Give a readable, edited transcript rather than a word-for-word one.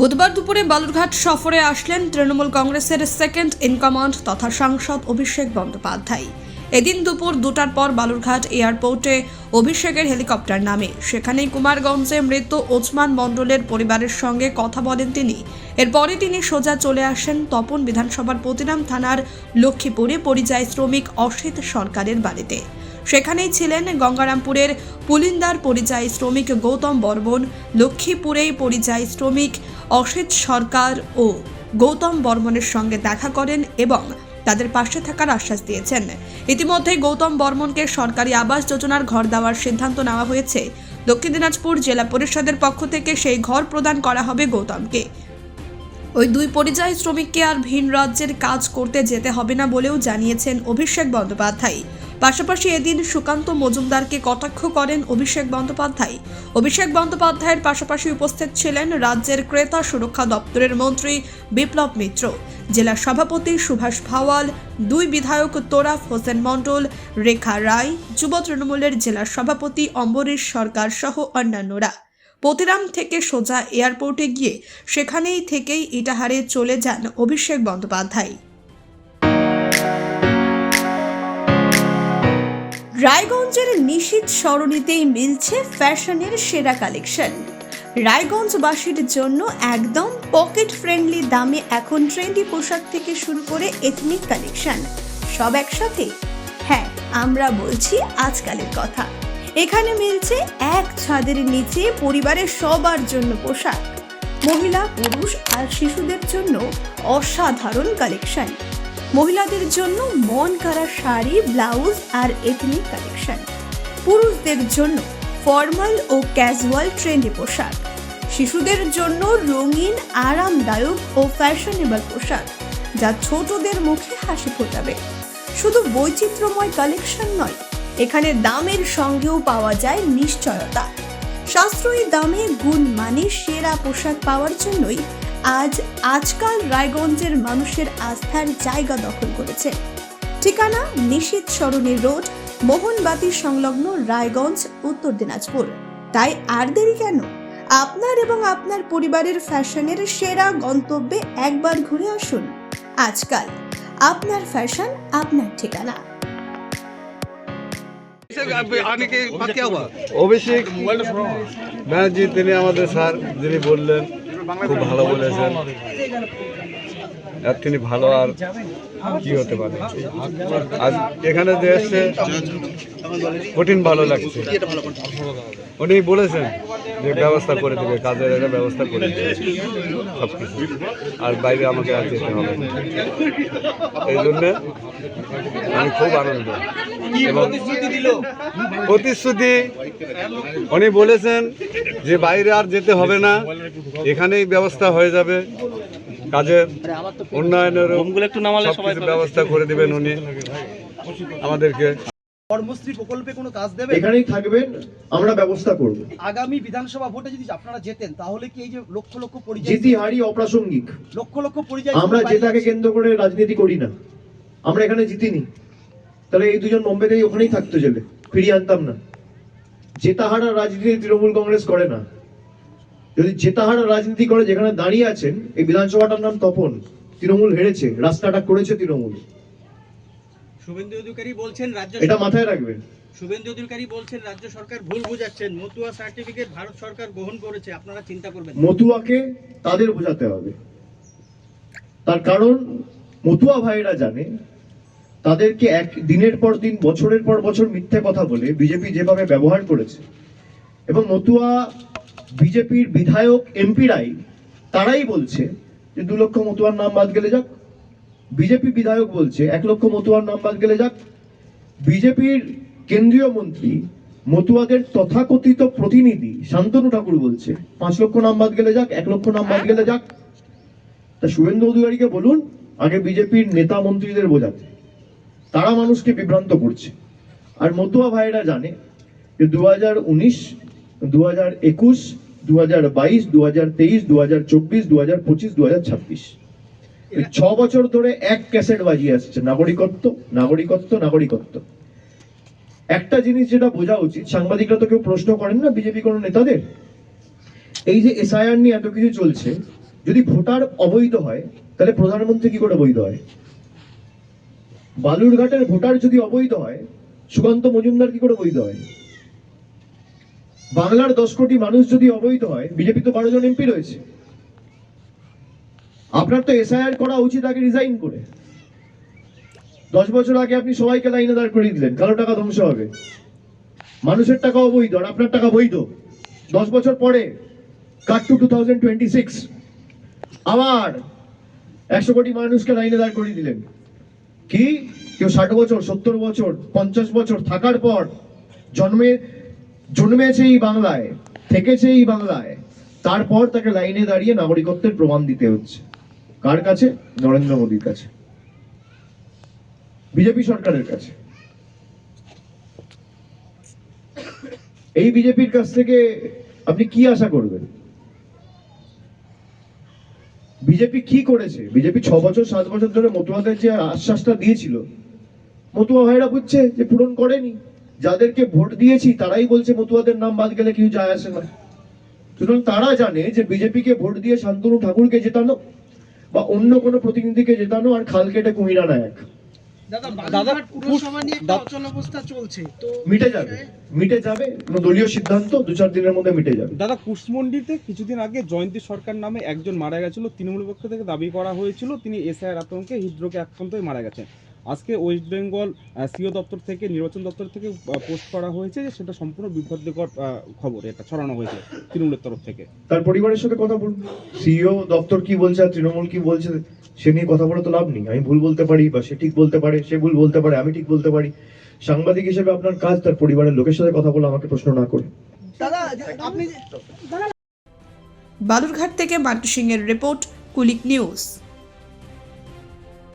বুধবার দুপুরে বালুরঘাট সফরে আসলেন তৃণমূল কংগ্রেসের সেকেন্ড ইন কমান্ড তথা সাংসদ অভিষেক বন্দ্যোপাধ্যায়। এদিন দুপুর 2টার পর বালুরঘাট এয়ারপোর্টে অভিষেকের হেলিকপ্টার নামে। সেখানেই কুমারগঞ্জে মৃত ওসমান মণ্ডলের পরিবারের সঙ্গে কথা বলেন তিনি। এরপরে তিনি সোজা চলে আসেন তপন বিধানসভার পতিরাম থানার লক্ষ্মীপুরে পরিযায়ী শ্রমিক অসিত সরকারের বাড়িতে। সেখানেই ছিলেন গঙ্গারামপুরের পুলিন্দার পরিযায়ী শ্রমিক গৌতম বর্মন, লক্ষ্মীপুরেই পরিযায়ী শ্রমিক অসিত সরকার ও গৌতম বর্মনের সঙ্গে দেখা করেন এবং তাদের পাশে থাকার আশ্বাস দিয়েছেন। ইতিমধ্যে গৌতম বর্মনকে সরকারি আবাস যোজনার ঘর দেওয়ার সিদ্ধান্ত নেওয়া হয়েছে। দক্ষিণ দিনাজপুর জেলা পরিষদের পক্ষ থেকে সেই ঘর প্রদান করা হবে গৌতমকে। ওই দুই পরিযায়ী শ্রমিককে আর ভিন রাজ্যের কাজ করতে যেতে হবে না বলেও জানিয়েছেন অভিষেক বন্দ্যোপাধ্যায়। পাশাপাশি এদিন সুকান্ত মজুমদারকে কটাক্ষ করেন অভিষেক বন্দ্যোপাধ্যায়। অভিষেক বন্দ্যোপাধ্যায়ের পাশাপাশি উপস্থিত ছিলেন রাজ্যের ক্রেতা সুরক্ষা দপ্তরের মন্ত্রী বিপ্লব মিত্র, জেলা সভাপতি সুভাষ ভাওয়াল, দুই বিধায়ক তোরাফ হোসেন মণ্ডল, রেখা রায়, যুব তৃণমূলের জেলা সভাপতি অম্বরীশ সরকার সহ অন্যান্যরা। পতিরাম থেকে সোজা এয়ারপোর্টে গিয়ে সেখানেই থেকেই ইটাহারে চলে যান অভিষেক বন্দ্যোপাধ্যায়। রায়গঞ্জের নিশীথ সরণিতেই মিলছে ফ্যাশনের সেরা কালেকশন। রায়গঞ্জবাসীর জন্য একদম পকেট ফ্রেন্ডলি দামে এখন ট্রেন্ডি পোশাক থেকে শুরু করে এথনিক কালেকশন সব একসাথে। হ্যাঁ, আমরা বলছি আজকালের কথা। এখানে মিলছে এক ছাদের নিচে পরিবারের সবার জন্য পোশাক, মহিলা, পুরুষ আর শিশুদের জন্য অসাধারণ কালেকশন। মহিলাদের জন্য মন কাড়া শাড়ি, ব্লাউজ আর এথনিক কালেকশন। পুরুষদের জন্য ফর্মাল ও ক্যাজুয়াল ট্রেন্ডি পোশাক। শিশুদের জন্য রঙিন, আরামদায়ক ও ফ্যাশনেবল পোশাক যা ছোটদের মুখে হাসি ফোটাবে। শুধু বৈচিত্র্যময় কালেকশন নয়, এখানে দামের সঙ্গেও পাওয়া যায় নিশ্চয়তা। সাশ্রয়ী দামে গুণমানে সেরা পোশাক পাওয়ার জন্যই আজকাল রায়গঞ্জের মানুষের আস্থার জায়গা দখল করেছে। ঠিকানা নিশীথ সরণি রোড, মোহনবাতি সংলগ্ন, রায়গঞ্জ, উত্তর দিনাজপুর। তাই আর দেরি কেন? আপনার এবং আপনার পরিবারের ফ্যাশনের সেরা গন্তব্যে একবার ঘুরে আসুন। আজকাল আপনার ফ্যাশন, আপনার ঠিকানা। অভিষেক ব্যানার্জি তিনি আমাদের স্যার, যিনি বললেন খুব ভালো বলেছেন। আর তিনি ভালো আর কি হতে পারে। আজ এখানে যে এসছে কঠিন ভালো লাগছে। উনি বলেছেন যে ব্যবস্থা করে দেবে, কাজের একটা ব্যবস্থা করে দেবে সব কিছু, আর বাইরে আমাকে আর যেতে হবে না। এই জন্যে আমি খুব আনন্দ। এবং প্রতিশ্রুতি উনি বলেছেন যে বাইরে আর যেতে হবে না, এখানেই ব্যবস্থা হয়ে যাবে। কাজের উন্নয়নের ব্যবস্থা করে দেবেন উনি আমাদেরকে। কর্মশ্রী প্রকল্পে কোনো কাজ দেবে? এখানেই থাকবেন, আমরা ব্যবস্থা করব। আগামী বিধানসভা ভোটে যদি আপনারা জেতেন তাহলে কি এই যে লক্ষ লক্ষ পরিযায়ী, জিতি হারি অপ্রাসঙ্গিক, লক্ষ লক্ষ পরিযায়ী, আমরা জেতাকে কেন্দ্র করে রাজনীতি করি না। আমরা এখানে জিতিনি, তাহলে এই দুজন বোম্বেতেই ওখানেই থাকতো, জেলে ফিরিয়ে আনতাম না। জেতাহারা রাজনীতি তৃণমূল কংগ্রেস করে না। যদি জেতাহারা রাজনীতি করে, যেখানে দাঁড়িয়ে আছেন এই বিধানসভাটার নাম তপন, তৃণমূল হেরেছে, রাস্তাটা করেছে তৃণমূল। শুভেন্দু অধিকারী বলছেন রাজ্য, এটা মাথায় রাখবেন। শুভেন্দু অধিকারী বলছেন রাজ্য সরকার ভুল বুঝাচ্ছেন, মতুয়া সার্টিফিকেট ভারত সরকার গ্রহণ করেছে, আপনারা চিন্তা করবেন। মতুয়াকে তাদের বোঝাতে হবে, তার কারণ মতুয়া ভাইরা জানে তাদেরকে এক দিনের পর দিন, বছরের পর বছর মিথ্যে কথা বলে বিজেপি যেভাবে ব্যবহার করেছে, এবং মতুয়া বিজেপির বিধায়ক এমপিরাই তারাই বলছে যে 2 লক্ষ মতুয়ার নাম বাদ গেলে যাক। বিজেপি বিধায়ক বলছে 1 লক্ষ মতুয়ার নাম বাদ গেলে যাক। বিজেপির কেন্দ্রীয় মন্ত্রী মতুয়াদের তথাকথিত প্রতিনিধি শান্তনু ঠাকুর বলছে 5 লক্ষ নাম বাদ গেলে যাক, 1 লক্ষ নাম বাদ গেলে যাক। তা শুভেন্দু অধিকারীকে বলুন আগে বিজেপির নেতা মন্ত্রীদের বোঝাতে, তারা মানুষকে বিভ্রান্ত করছে। আর মতুয়া ভাইরা জানে যে 2019, 2021, 2022, 2023, 2024, 2025, 2026 6 বছর ধরে এক ক্যাসেট বাজিয়ে আসছে, নাগরিকত্ব, নাগরিকত্ব, নাগরিকত্ব। একটা জিনিস যেটা বোঝা উচিত, সাংবাদিকরা তো কেউ প্রশ্ন করেন না বিজেপি কোনো নেতাদের, এই যে এসআইআর নিয়ে এত কিছু চলছে, যদি ভোটার অবৈধ হয় তাহলে প্রধানমন্ত্রী কি করে বৈধ হয়? বালুরঘাটের ভোটার যদি অবৈধ হয়, সুকান্ত মজুমদার কি করে বৈধ হয়? বাংলার 10 কোটি মানুষ যদি অবৈধ হয়, বিজেপি তো 12 জন এমপি রয়েছে। আপনার তো এসআইআর করা উচিত আগে রিজাইন করে। 10 বছর আগে আপনি সবাইকে লাইনে দাঁড় করিয়ে দিলেন, কারো টাকা ধ্বংস হবে। মানুষের টাকা অবৈধ আর আপনার টাকা বৈধ। 10 বছর পরে কাট টু 2026 আবার 100 কোটি মানুষকে লাইনে দাঁড় করিয়ে দিলেন। কি কেউ 60 বছর, 70 বছর, 50 বছর থাকার পর জন্মেছে এই বাংলায়, থেকেছে এই বাংলায়, তারপর তাকে লাইনে দাঁড়িয়ে নাগরিকত্বের প্রমাণ দিতে হচ্ছে। কার কাছে? নরেন্দ্র মোদীর কাছে, বিজেপি সরকারের কাছে। এই বিজেপির কাছ থেকে আপনি কি আশা করবেন? বিজেপি কি করেছে? বিজেপি 6 বছর 7 বছর ধরে মতুয়াদের যে আশ্বাসটা দিয়েছিল, মতুয়া ভাইরা বুঝছে যে পূরণ করেনি। যাদেরকে ভোট দিয়েছি তারাই বলছে মতুয়াদের নাম বাদ গেলে কিছু যায় আসে না। সুতরাং তারা জানে যে বিজেপিকে ভোট দিয়ে শান্তনু ঠাকুরকে জেতানো বা অন্য কোনো প্রতিনিধিকে জেতানো আর খাল কেটে কুমির আনা এক। দাদা পুরসভা নিয়ে একটা অচল অবস্থা চলছে, তো মিটে যাবে দলীয় সিদ্ধান্ত 2-4 দিনের মধ্যে মিটে যাবে। দাদা, কুশমন্ডিতে কিছুদিন আগে জয়ন্তী সরকার নামে একজন মারা গেছিল। তৃণমূল পক্ষ থেকে দাবি করা হয়েছিল তিনি এসআইআর আতঙ্কে হৃদরোগে আক্রান্ত হয়ে মারা গেছেন। আজকে ওয়েস্ট বেঙ্গল সিও দপ্তর থেকে, নির্বাচন দপ্তর থেকে পোস্ট করা হয়েছে যে সেটা সম্পূর্ণ বিভ্রান্তিকর খবর, এটা ছড়ানো হয়েছে তৃণমূলের তরফ থেকে। তার পরিবারের সাথে কথা বলুন। সিইও দপ্তর কি বলছে আর তৃণমূল কি বলছে সে নিয়ে কথা বলে তো লাভ নেই। আমি ভুল বলতে পারি বা সে ঠিক বলতে পারে, সে ভুল বলতে পারে, আমি ঠিক বলতে পারি। সাংবাদিক হিসেবে আপনার কাজ তার পরিবারের লোকের সাথে কথা বলে আমাকে প্রশ্ন না করে। দাদা আপনি বালুরঘাট থেকে মান্টু সিংয়ের রিপোর্ট, কুলিক নিউজ।